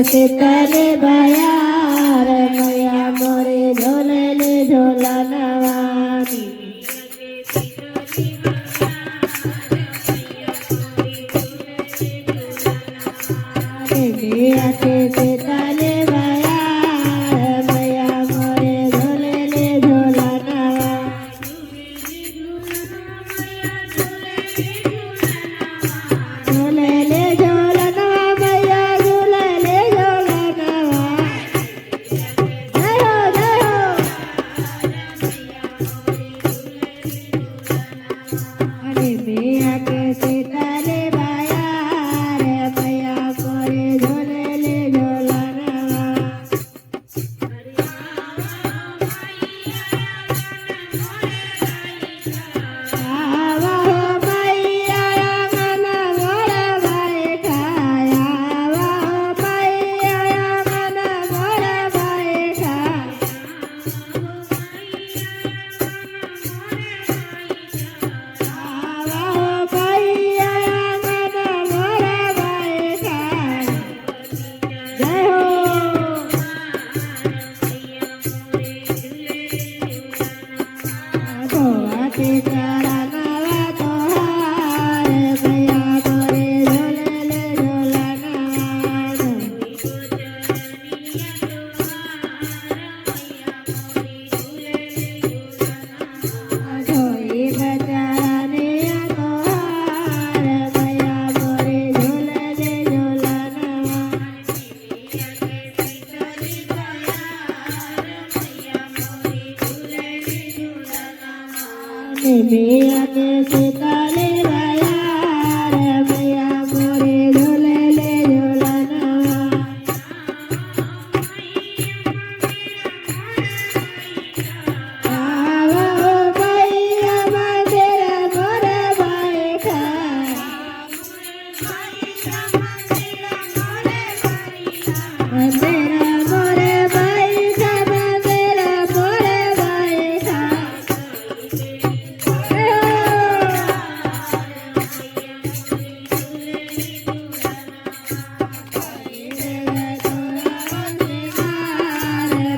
સીતલે બયાર મૈયા મોરે ઝોલે લે ઝોલા નવાની સીતલે બયાર મૈયા મોરે ઝોલે લે ઝોલા ઝોલે લે ઝોલા નવા મૈયા ઝોલે લે ઝોલા નવા જય હો જય હો અરે મૈયા કે સીતલે બયાર મૈયા મોરે ઝોલે લે ઝોલા નવા આવા હો મૈયા મન મોરે ભાઈ ખાયા આવા હો મૈયા મન મોરે ભાઈ આવા હો મૈયા મન મોરે ભાઈ જય હો ગોવા કે તારા નવા તોહાર મૈયા મોરે ઝોલે લે ઝોલા નવા જોઈ બચારાને તોહાર મૈયા મોરે ઝોલે લે ઝોલા નવા મૈયા કે સીતલે બયાર મૈયા મોરે ઝોલે લે ઝોલા નવા આવા હો મૈયા મંદિર મોરે ભાઈ મંદિર મોરે ભાઈ મંદિર મોરે ભાઈ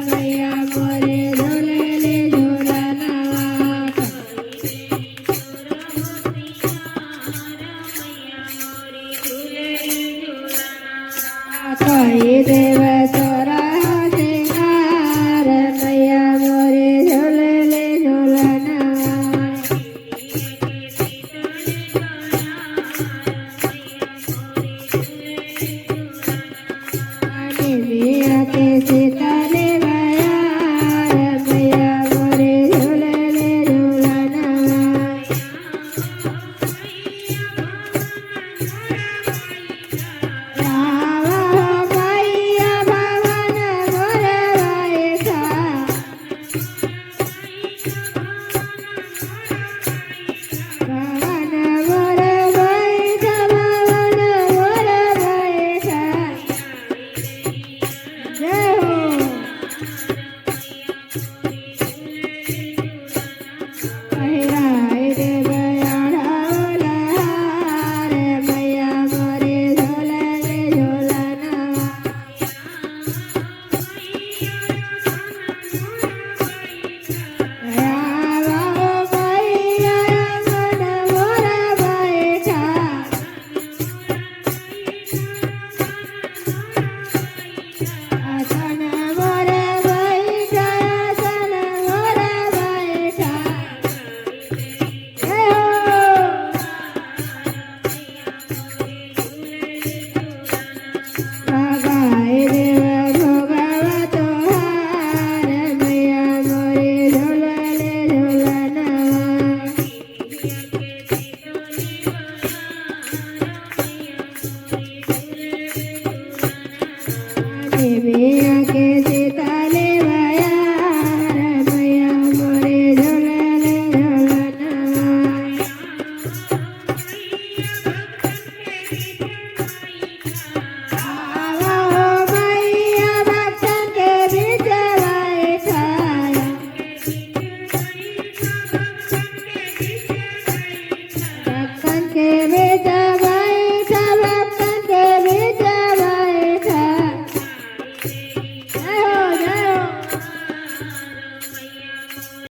મૈયા મોરે ઝોલે લે ઝોલા નવા કઈ દેવ